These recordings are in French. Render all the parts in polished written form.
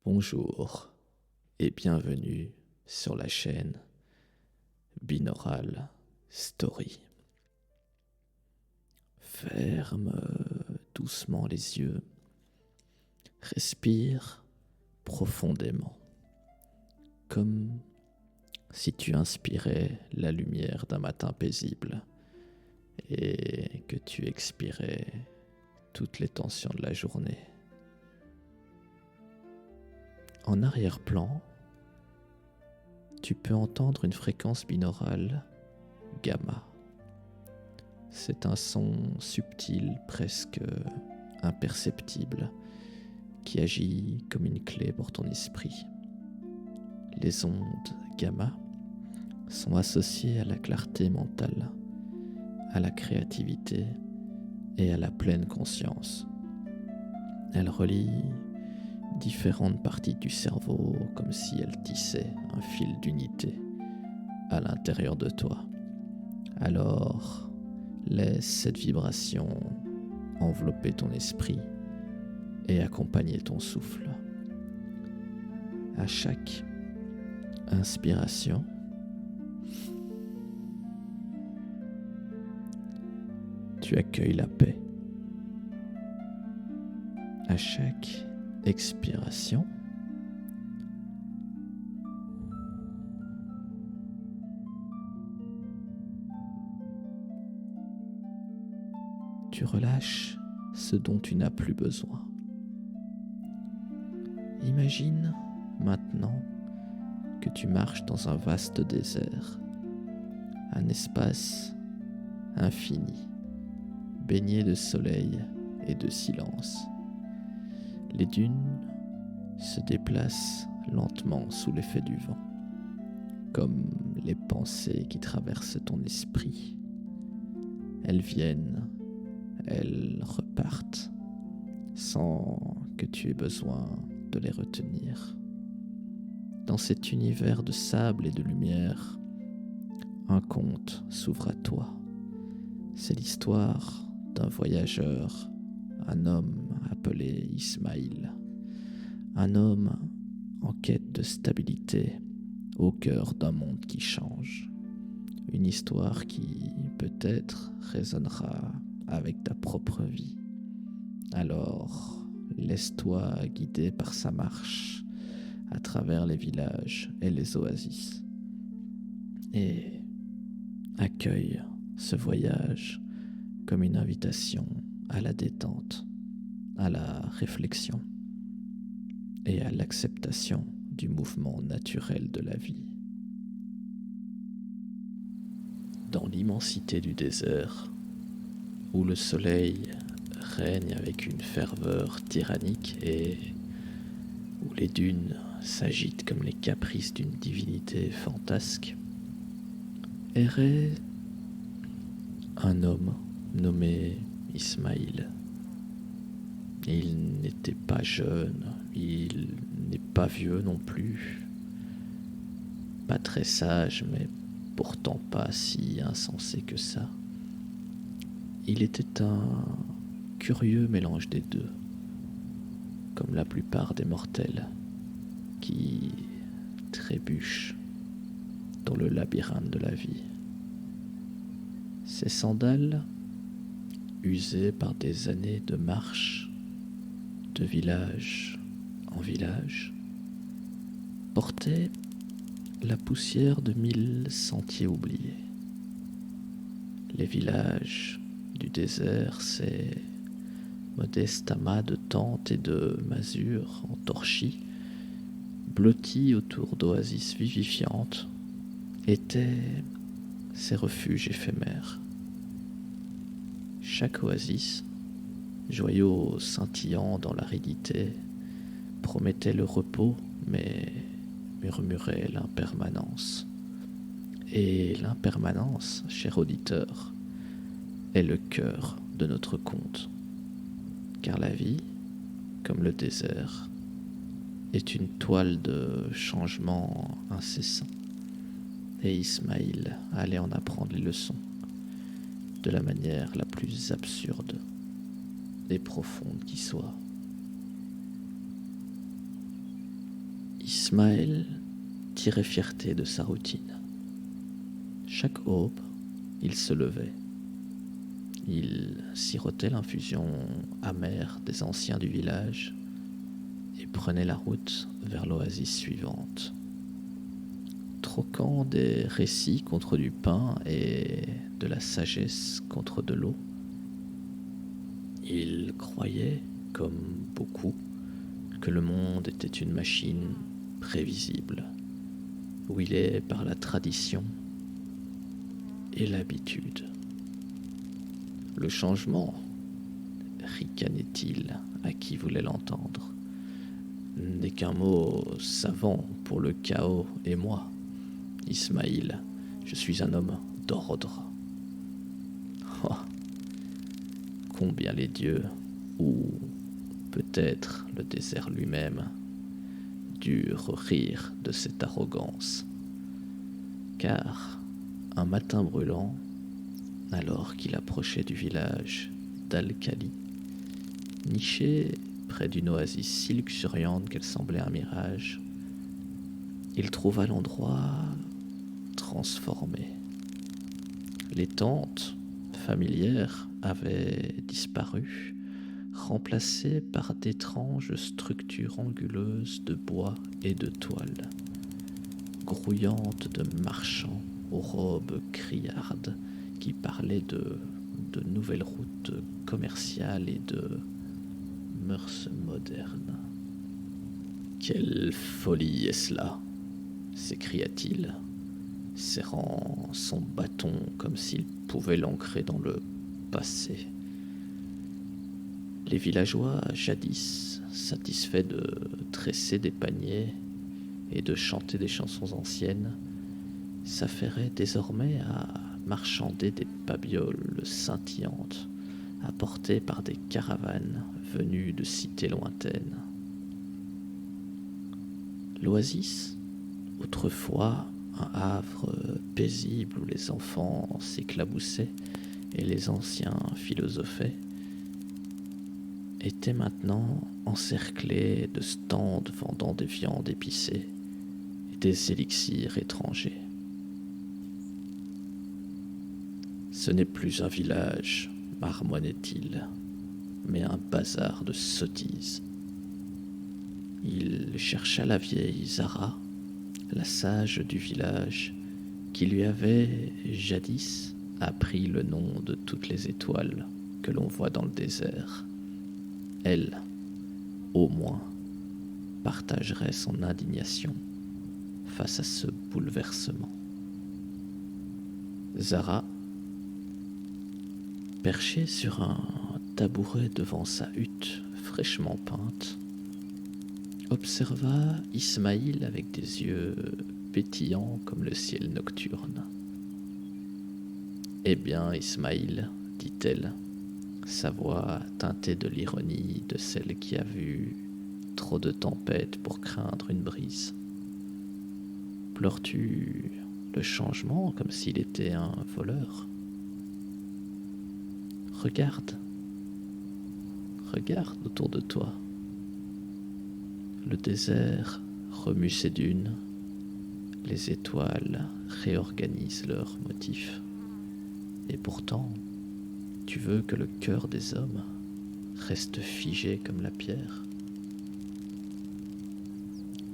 Bonjour et bienvenue sur la chaîne Binaural Story. Ferme doucement les yeux, respire profondément, comme si tu inspirais la lumière d'un matin paisible et que tu expirais toutes les tensions de la journée. En arrière-plan, tu peux entendre une fréquence binaurale gamma. C'est un son subtil, presque imperceptible, qui agit comme une clé pour ton esprit. Les ondes gamma sont associées à la clarté mentale, à la créativité et à la pleine conscience. Elles relient différentes parties du cerveau comme si elles tissaient un fil d'unité à l'intérieur de toi. Alors, laisse cette vibration envelopper ton esprit et accompagner ton souffle. À chaque inspiration, tu accueilles la paix. À chaque expiration, tu relâches ce dont tu n'as plus besoin. Imagine maintenant que tu marches dans un vaste désert, un espace infini, baigné de soleil et de silence. Les dunes se déplacent lentement sous l'effet du vent, comme les pensées qui traversent ton esprit. Elles viennent, elles repartent, sans que tu aies besoin de les retenir. Dans cet univers de sable et de lumière, un conte s'ouvre à toi. C'est l'histoire d'un voyageur, un homme appelé Ismaïl, un homme en quête de stabilité au cœur d'un monde qui change. Une histoire qui peut-être résonnera avec ta propre vie. Alors, laisse-toi guider par sa marche à travers les villages et les oasis. Et accueille ce voyage comme une invitation à la détente, à la réflexion et à l'acceptation du mouvement naturel de la vie. Dans l'immensité du désert, où le soleil règne avec une ferveur tyrannique et où les dunes s'agitent comme les caprices d'une divinité fantasque, errait un homme nommé Ismaïl. Il n'était pas jeune, il n'est pas vieux non plus, pas très sage, mais pourtant pas si insensé que ça. Il était un curieux mélange des deux, comme la plupart des mortels qui trébuchent dans le labyrinthe de la vie. Ses sandales, usées par des années de marche de village en village, portaient la poussière de 1000 sentiers oubliés. Les villages du désert, ces modestes amas de tentes et de masures en torchis, blottis autour d'oasis vivifiantes, étaient ces refuges éphémères. Chaque oasis, joyau scintillant dans l'aridité, promettait le repos, mais murmurait l'impermanence. Et l'impermanence, cher auditeur, est le cœur de notre conte. Car la vie, comme le désert, est une toile de changement incessant. Et Ismaïl allait en apprendre les leçons de la manière la plus absurde et profonde qui soit. Ismaël tirait fierté de sa routine. Chaque aube, il se levait. Il sirotait l'infusion amère des anciens du village et prenait la route vers l'oasis suivante, troquant des récits contre du pain et de la sagesse contre de l'eau. Il croyait, comme beaucoup, que le monde était une machine prévisible, huilée par la tradition et l'habitude. Le changement, ricanait-il à qui voulait l'entendre, n'est qu'un mot savant pour le chaos, et moi, Ismaïl, je suis un homme d'ordre. Oh, combien les dieux, ou peut-être le désert lui-même, durent rire de cette arrogance. Car, un matin brûlant, alors qu'il approchait du village d'Al-Khali, niché près d'une oasis si luxuriante qu'elle semblait un mirage, il trouva l'endroit transformé. Les tentes familières avaient disparu, remplacées par d'étranges structures anguleuses de bois et de toile, grouillantes de marchands aux robes criardes qui parlaient de nouvelles routes commerciales et de mœurs modernes. Quelle folie est cela, s'écria-t-il, serrant son bâton comme s'il pouvait l'ancrer dans le passé. Les villageois, jadis satisfaits de tresser des paniers et de chanter des chansons anciennes, s'affairaient désormais à marchander des babioles scintillantes apportées par des caravanes venues de cités lointaines. L'oasis, autrefois un havre paisible où les enfants s'éclaboussaient et les anciens philosophaient, était maintenant encerclé de stands vendant des viandes épicées et des élixirs étrangers. Ce n'est plus un village, marmonnait-il, mais un bazar de sottises. Il chercha la vieille Zara, la sage du village, qui lui avait jadis appris le nom de toutes les étoiles que l'on voit dans le désert. Elle, au moins, partagerait son indignation face à ce bouleversement. Zara, perchée sur un tabouret devant sa hutte fraîchement peinte, observa Ismaïl avec des yeux pétillants comme le ciel nocturne. « Eh bien, Ismaïl, dit-elle, sa voix teintée de l'ironie de celle qui a vu trop de tempêtes pour craindre une brise. Pleures-tu le changement comme s'il était un voleur ? Regarde autour de toi. Le désert remue ses dunes, les étoiles réorganisent leurs motifs. Et pourtant, tu veux que le cœur des hommes reste figé comme la pierre.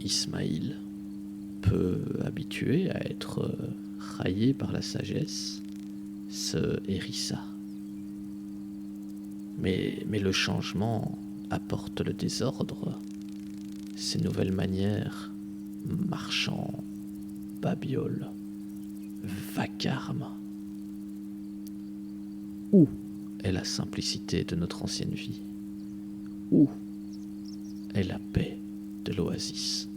Ismaïl, peu habitué à être raillé par la sagesse, se hérissa. Mais le changement apporte le désordre. Ces nouvelles manières, marchands, babioles, vacarmes. Où est la simplicité de notre ancienne vie ? Où est la paix de l'oasis ?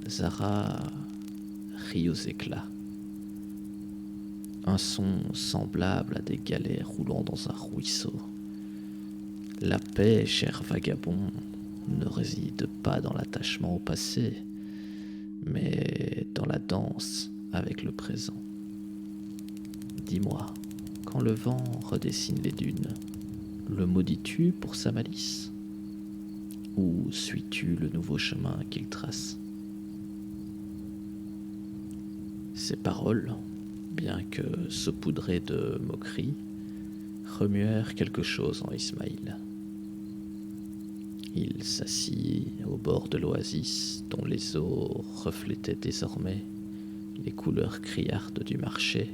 Zara rit aux éclats. Un son semblable à des galets roulant dans un ruisseau. La paix, cher vagabond, ne réside pas dans l'attachement au passé, mais dans la danse avec le présent. Dis-moi, quand le vent redessine les dunes, le maudis-tu pour sa malice ? ou suis-tu le nouveau chemin qu'il trace? Ces paroles, bien que saupoudrées de moquerie, remuèrent quelque chose en Ismaïl. Il s'assit au bord de l'oasis dont les eaux reflétaient désormais les couleurs criardes du marché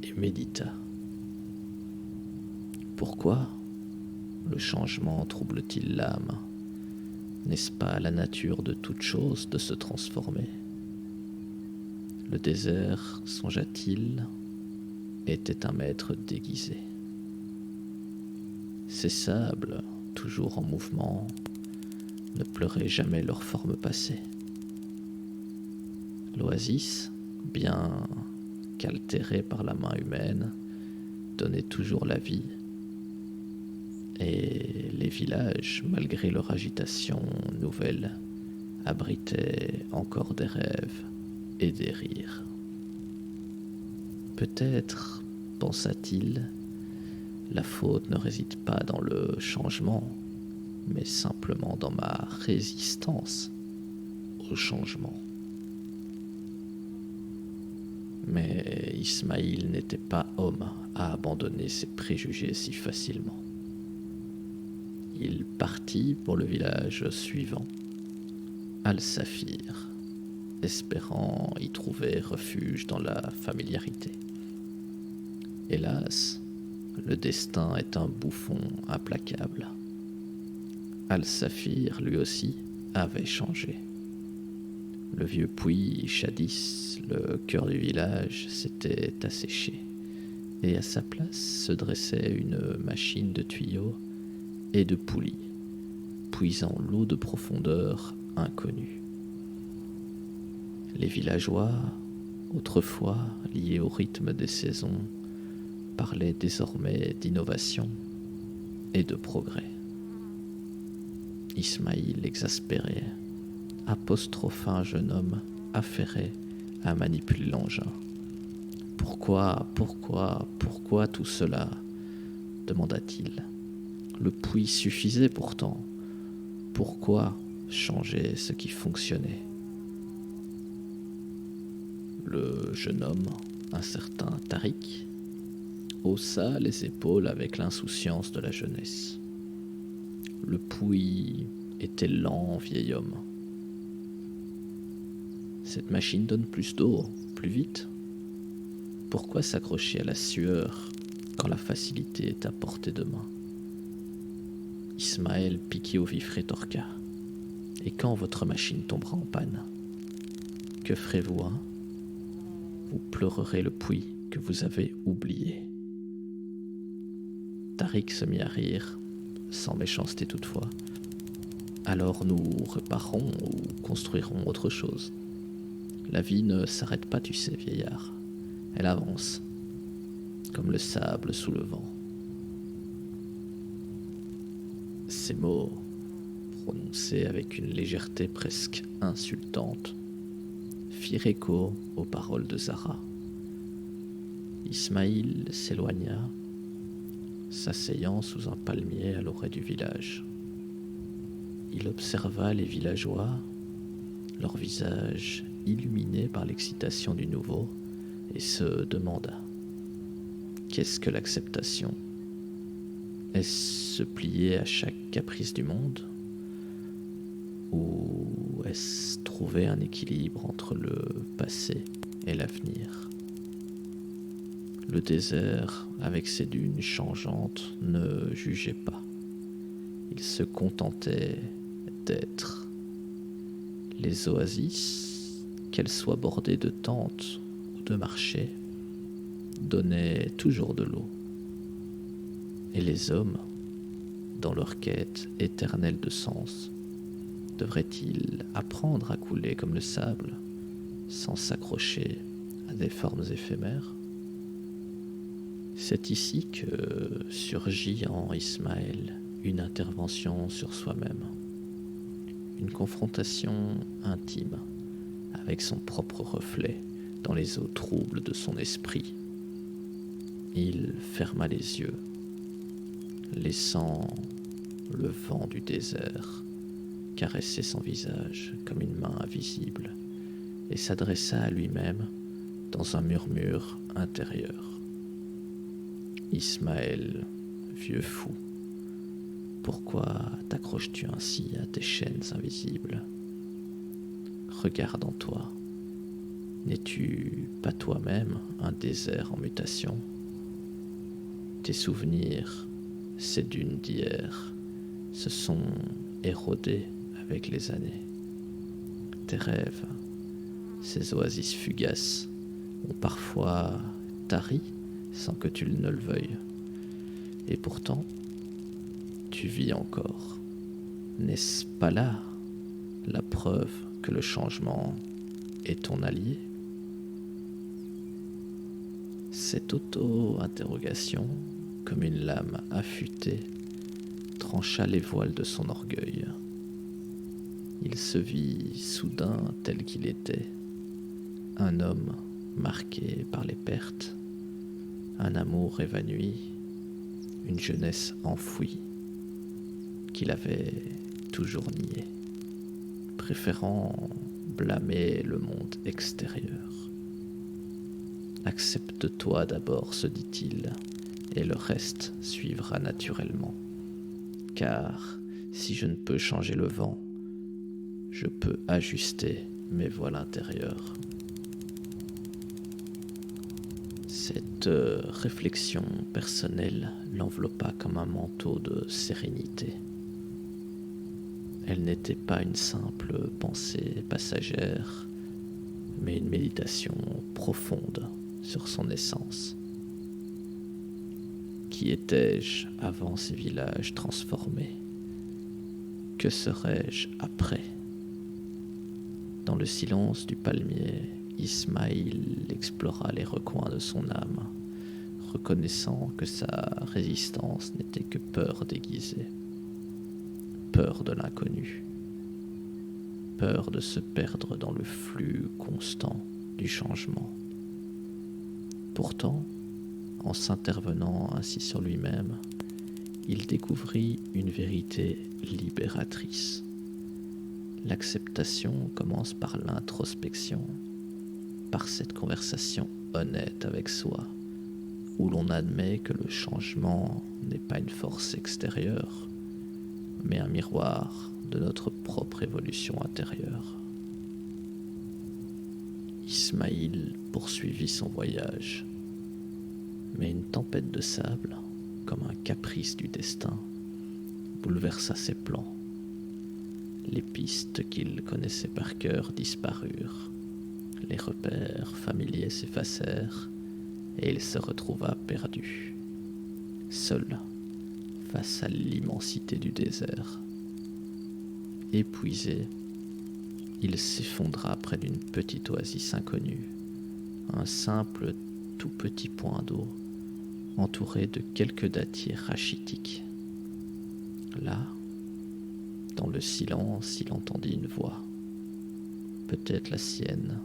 et médita. Pourquoi le changement trouble-t-il l'âme? N'est-ce pas la nature de toute chose de se transformer? Le désert, songea-t-il, était un maître déguisé. Ces sables, toujours en mouvement, ne pleuraient jamais leur forme passée. L'oasis, bien qu'altérée par la main humaine, donnait toujours la vie. Et les villages, malgré leur agitation nouvelle, abritaient encore des rêves et des rires. Peut-être, pensa-t-il, la faute ne réside pas dans le changement, mais simplement dans ma résistance au changement. Mais Ismaïl n'était pas homme à abandonner ses préjugés si facilement. Il partit pour le village suivant, Al-Safir, espérant y trouver refuge dans la familiarité. Hélas, le destin est un bouffon implacable. Al-Safir, lui aussi, avait changé. Le vieux puits, jadis le cœur du village, s'était asséché, et à sa place se dressait une machine de tuyaux et de poulies, puisant l'eau de profondeur inconnue. Les villageois, autrefois liés au rythme des saisons, parlaient désormais d'innovation et de progrès. Ismaïl, exaspéré, apostropha un jeune homme affairé à manipuler l'engin. « Pourquoi tout cela ?» demanda-t-il. « Le puits suffisait pourtant. Pourquoi changer ce qui fonctionnait ?» Le jeune homme, un certain Tariq, haussa les épaules avec l'insouciance de la jeunesse. Le puits était lent, vieil homme. Cette machine donne plus d'eau, plus vite. Pourquoi s'accrocher à la sueur quand la facilité est à portée de main? Ismaël, piqué au vif, rétorqua. Et quand votre machine tombera en panne, que ferez-vous, hein? Vous pleurerez le puits que vous avez oublié. Tariq se mit à rire, sans méchanceté toutefois. Alors nous réparerons ou construirons autre chose. La vie ne s'arrête pas, tu sais, vieillard. Elle avance, comme le sable sous le vent. Ces mots, prononcés avec une légèreté presque insultante, firent écho aux paroles de Zara. Ismaïl s'éloigna, s'asseyant sous un palmier à l'orée du village. Il observa les villageois, leurs visages illuminés par l'excitation du nouveau, et se demanda: qu'est-ce que l'acceptation? Est-ce se plier à chaque caprice du monde? Ou est-ce trouver un équilibre entre le passé et l'avenir? Le désert, avec ses dunes changeantes, ne jugeait pas. Il se contentait d'être. Les oasis, qu'elles soient bordées de tentes ou de marchés, donnaient toujours de l'eau. Et les hommes, dans leur quête éternelle de sens, devraient-ils apprendre à couler comme le sable, sans s'accrocher à des formes éphémères? C'est ici que surgit en Ismaël une intervention sur soi-même, une confrontation intime avec son propre reflet dans les eaux troubles de son esprit. Il ferma les yeux, laissant le vent du désert caressait son visage comme une main invisible et s'adressa à lui-même dans un murmure intérieur. Ismaël, vieux fou, pourquoi t'accroches-tu ainsi à tes chaînes invisibles? Regarde en toi. N'es-tu pas toi-même un désert en mutation? Tes souvenirs, ces dunes d'hier, se sont érodés avec les années. Tes rêves, ces oasis fugaces, ont parfois tari sans que tu ne le veuilles. Et pourtant, tu vis encore. N'est-ce pas là la preuve que le changement est ton allié? Cette auto-interrogation, comme une lame affûtée, trancha les voiles de son orgueil. Il se vit soudain tel qu'il était, un homme marqué par les pertes, un amour évanoui, une jeunesse enfouie, qu'il avait toujours niée, préférant blâmer le monde extérieur. Accepte-toi d'abord, se dit-il, et le reste suivra naturellement. Car si je ne peux changer le vent, je peux ajuster mes voiles intérieures. Cette réflexion personnelle l'enveloppa comme un manteau de sérénité. Elle n'était pas une simple pensée passagère, mais une méditation profonde sur son essence. Qui étais-je avant ces villages transformés? Que serais-je après? Dans le silence du palmier, Ismaïl explora les recoins de son âme, reconnaissant que sa résistance n'était que peur déguisée, peur de l'inconnu, peur de se perdre dans le flux constant du changement. Pourtant, en s'intervenant ainsi sur lui-même, il découvrit une vérité libératrice. L'acceptation commence par l'introspection, par cette conversation honnête avec soi, où l'on admet que le changement n'est pas une force extérieure, mais un miroir de notre propre évolution intérieure. Ismaïl poursuivit son voyage, mais une tempête de sable, comme un caprice du destin, bouleversa ses plans. Les pistes qu'il connaissait par cœur disparurent, les repères familiers s'effacèrent, et il se retrouva perdu, seul, face à l'immensité du désert. Épuisé, il s'effondra près d'une petite oasis inconnue, un simple tout petit point d'eau, entouré de quelques dattiers rachitiques. Là, dans le silence, il entendit une voix, peut-être la sienne,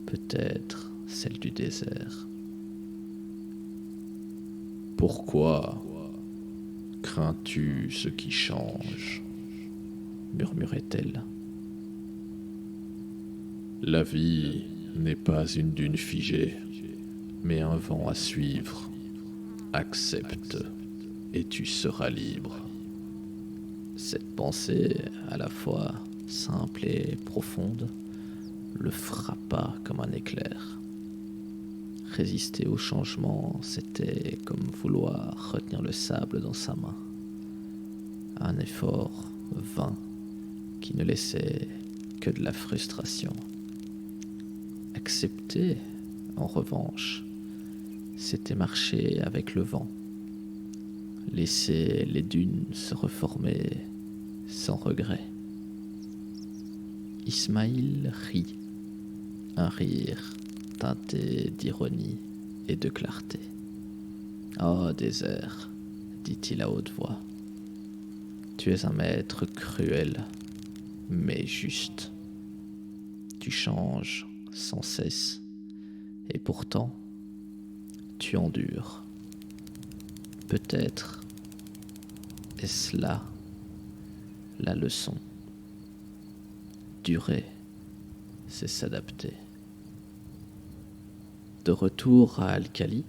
peut-être celle du désert. Pourquoi crains-tu ce qui change? Murmurait-elle. La vie n'est pas une dune figée, mais un vent à suivre. Accepte et tu seras libre. Cette pensée, à la fois simple et profonde, le frappa comme un éclair. Résister au changement, c'était comme vouloir retenir le sable dans sa main. Un effort vain qui ne laissait que de la frustration. Accepter, en revanche, c'était marcher avec le vent, laisser les dunes se reformer sans regret. Ismaïl rit, un rire teinté d'ironie et de clarté. « Oh désert, dit-il à haute voix, tu es un maître cruel, mais juste. Tu changes sans cesse, et pourtant, tu endures. Peut-être est-ce là la leçon. Durer, c'est s'adapter. De retour à Al-Khali,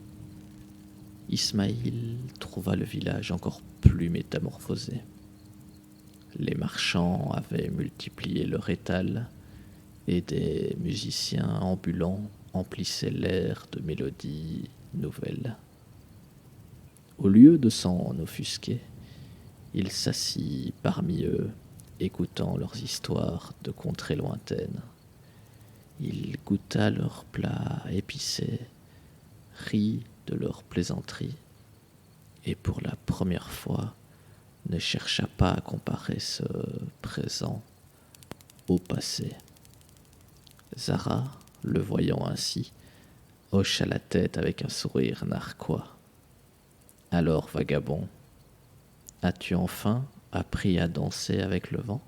Ismaïl trouva le village encore plus métamorphosé. Les marchands avaient multiplié leur étal et des musiciens ambulants emplissaient l'air de mélodies nouvelles. Au lieu de s'en offusquer, il s'assit parmi eux, écoutant leurs histoires de contrées lointaines. Il goûta leurs plats épicés, rit de leurs plaisanteries, et pour la première fois ne chercha pas à comparer ce présent au passé. Zara, le voyant ainsi, hocha la tête avec un sourire narquois. « Alors, vagabond, as-tu enfin appris à danser avec le vent ?»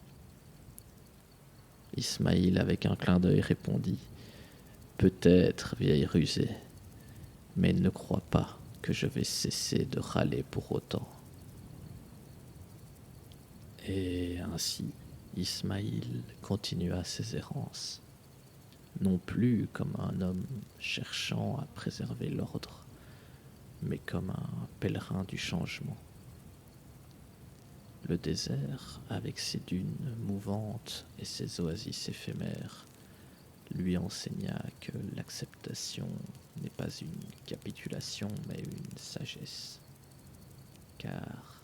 Ismaïl, avec un clin d'œil, répondit : « Peut-être, vieille rusée, mais ne crois pas que je vais cesser de râler pour autant. » Et ainsi, Ismaïl continua ses errances, non plus comme un homme cherchant à préserver l'ordre, mais comme un pèlerin du changement. Le désert, avec ses dunes mouvantes et ses oasis éphémères, lui enseigna que l'acceptation n'est pas une capitulation, mais une sagesse. Car,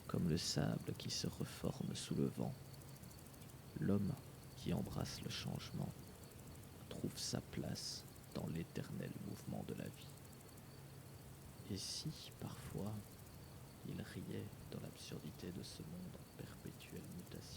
comme le sable qui se reforme sous le vent, l'homme qui embrasse le changement trouve sa place dans l'éternel mouvement de la vie. Et si, parfois, il riait dans l'absurdité de ce monde en perpétuelle mutation,